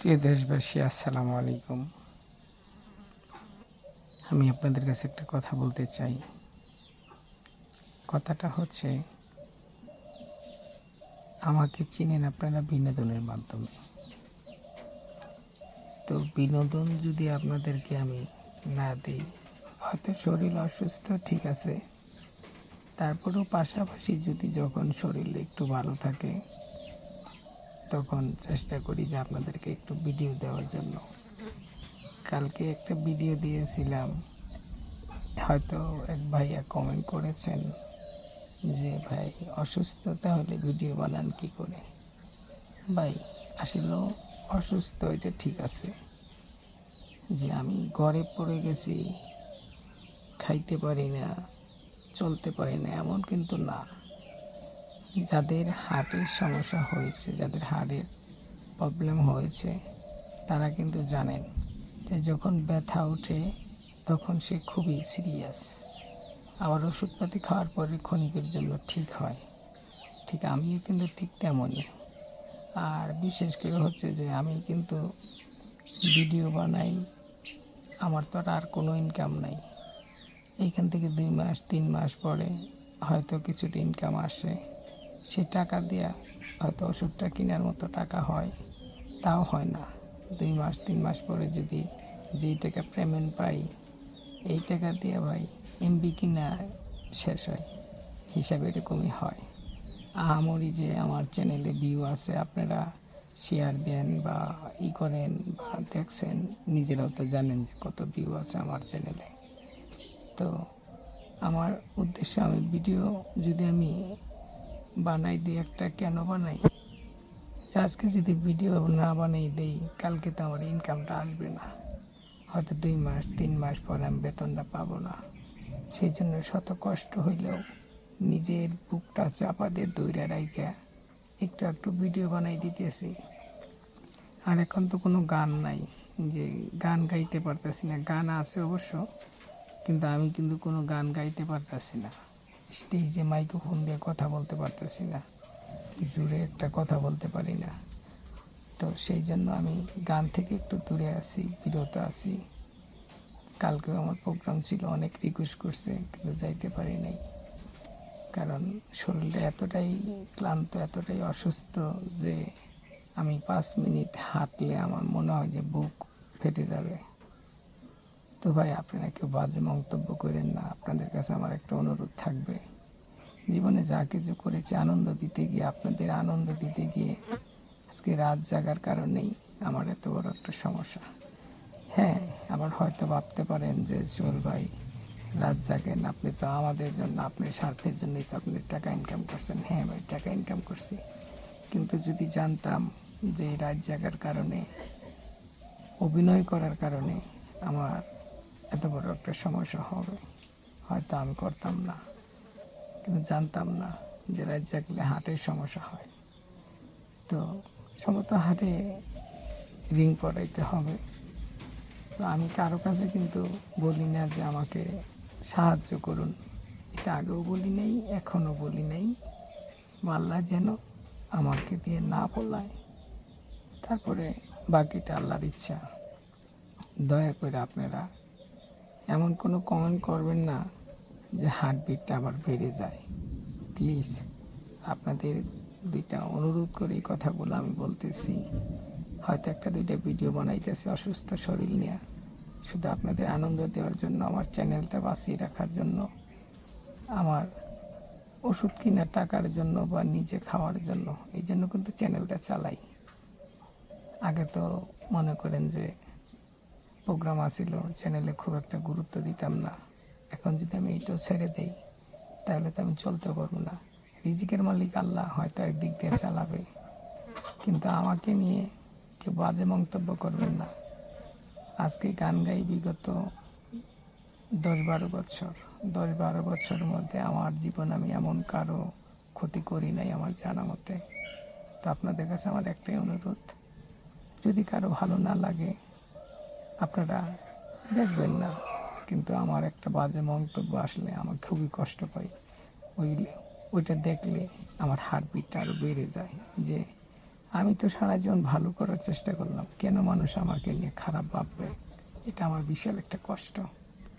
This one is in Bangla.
প্রিয় দেশবাসী, আসসালামু আলাইকুম। আমি আপনাদের কাছে একটা কথা বলতে চাই। কথাটা হচ্ছে, আমাকে চিনেন আপনারা বিনোদনের মাধ্যমে। তো বিনোদন যদি আপনাদেরকে আমি না দিই, হয়তো শরীর অসুস্থ, ঠিক আছে, তারপরেও পাশাপাশি যদি যখন শরীর একটু ভালো থাকে তখন চেষ্টা করি যে আপনাদেরকে একটু ভিডিও দেওয়ার জন্য। কালকে একটা ভিডিও দিয়েছিলাম, হয়তো এক ভাইয়া কমেন্ট করেছেন যে ভাই অসুস্থতা হলে ভিডিও বানান কী করে। ভাই আসলে অসুস্থ এটা ঠিক আছে, যে আমি ঘরে পড়ে গেছি, খাইতে পারি না, চলতে পারি না, এমন কিন্তু না। যাদের হার্টের সমস্যা হয়েছে, যাদের হার্টের প্রবলেম হয়েছে, তারা কিন্তু জানেন যে যখন ব্যথা ওঠে তখন সে খুবই সিরিয়াস। আবার ওষুধপাতি খাওয়ার পরে ক্ষণিকের জন্য ঠিক হয়। ঠিক আমিও কিন্তু ঠিক তেমনই। আর বিশেষ করে হচ্ছে যে আমি কিন্তু ভিডিও বানাই, আমার তো আর কোনো ইনকাম নাই। এইখান থেকে 2 মাস 3 মাস পরে হয়তো কিছুটা ইনকাম আসে, সে টাকা দিয়ে হয়তো ওষুধটা কেনার মতো টাকা হয়, তাও হয় না। 2 মাস 3 মাস পরে যদি যেই টাকা পেমেন্ট পাই, এই টাকা দিয়ে ভাই এমবি কিনা শেষ হয়। হিসাবে এরকমই হয়। আহামরি যে আমার চ্যানেলে ভিউ আছে, আপনারা শেয়ার দেন বা করেন বা দেখছেন, নিজেরাও তো জানেন যে কত ভিউ আছে আমার চ্যানেলে। তো আমার উদ্দেশ্য, আমি ভিডিও যদি আমি বানাই দিই একটা, কেন বানাই, আজকে যদি ভিডিও না বানাই দেই, কালকে তো আমার ইনকামটা আসবে না। হয়তো 2 মাস 3 মাস পরে আমি বেতনটা পাবো না। সেই জন্য শত কষ্ট হইলেও নিজের বুকটা চাপা দিয়ে দৌড়ে রাইখা একটু একটু ভিডিও বানাই দিতেছি। আর এখন তো কোনো গান নাই, যে গান গাইতে পারতেছি না। গান আছে অবশ্য, কিন্তু আমি কিন্তু কোনো গান গাইতে পারতেছি না। স্টেজে মাইক্রোফোন দিয়ে কথা বলতে পারতেছি না, জোরে একটা কথা বলতে পারি না। তো সেই জন্য আমি গান থেকে একটু দূরে আছি, বিরত আছি। কালকেও আমার প্রোগ্রাম ছিল, অনেক রিকোয়েস্ট করছে, কিন্তু যাইতে পারি নাই। কারণ শরীরটা এতটাই ক্লান্ত, এতটাই অসুস্থ যে আমি 5 মিনিট হাঁটলে আমার মনে হয় যে বুক ফেটে যাবে। তো ভাই, আপনারা কেউ বাজে মন্তব্য করেন না। আপনাদের কাছে আমার একটা অনুরোধ থাকবে, জীবনে যা কিছু করেছি আনন্দ দিতে গিয়ে, আপনাদের আনন্দ দিতে গিয়ে আজকে রাত জাগার কারণেই আমার এত বড় একটা সমস্যা। হ্যাঁ, আবার হয়তো ভাবতে পারেন যে সোহেল ভাই রাত জাগেন, আপনি তো আমাদের জন্য, আপনার স্বার্থের জন্যই তো আপনি টাকা ইনকাম করছেন। হ্যাঁ ভাই, টাকা ইনকাম করছি, কিন্তু যদি জানতাম যে এই রাত জাগার কারণে, অভিনয় করার কারণে আমার এত বড় একটা সমস্যা হবে, হয়তো আমি করতাম না। কিন্তু জানতাম না যে রাত জাগলে হার্টের সমস্যা হয়। তো সমস্ত হার্টে রিং পরাইতে হবে। তো আমি কারো কাছে কিন্তু বলি না যে আমাকে সাহায্য করুন, এটা আগেও বলি নাই, এখনও বলি নাই। আল্লাহ যেন আমাকে দিয়ে না বলায়, তারপরে বাকিটা আল্লাহর ইচ্ছা। দয়া করে আপনারা এমন কোনো কমেন্ট করবেন না যে হার্টবিটটা আবার বেড়ে যায়। প্লিজ, আপনাদের 2টা অনুরোধ করে এই কথাগুলো আমি বলতেছি। হয়তো 1-2টা ভিডিও বানাইতেছি অসুস্থ শরীর নিয়ে, শুধু আপনাদের আনন্দ দেওয়ার জন্য, আমার চ্যানেলটা বাঁচিয়ে রাখার জন্য, আমার ওষুধ কেনার টাকার জন্য বা নিজে খাওয়ার জন্য, এই জন্য কিন্তু চ্যানেলটা চালাই। আগে তো মনে করেন যে প্রোগ্রাম আসিল, চ্যানেলে খুব একটা গুরুত্ব দিতাম না। এখন যদি আমি এইটাও ছেড়ে দেই, তাহলে তো আমি চলতে পারবো না। রিজিকের মালিক আল্লাহ, হয়তো একদিক দিয়ে চালাবে, কিন্তু আমাকে নিয়ে কেউ বাজে মন্তব্য করবেন না। আজকে গান গাই বিগত 10-12 বছর। 10-12 বছরের মধ্যে আমার জীবন আমি এমন কারো ক্ষতি করি নাই আমার জানা মতে। তো আপনাদের কাছে আমার একটাই অনুরোধ, যদি কারো ভালো না লাগে আপনারা দেখবেন না, কিন্তু আমার একটা বাজে মন্তব্য আসলে আমার খুবই কষ্ট পাই। ওইটা দেখলে আমার হার্টবিটটা আরও বেড়ে যায়, যে আমি তো সারা জীবন ভালো করার চেষ্টা করলাম, কেন মানুষ আমাকে নিয়ে খারাপ ভাববে? এটা আমার বিশাল একটা কষ্ট।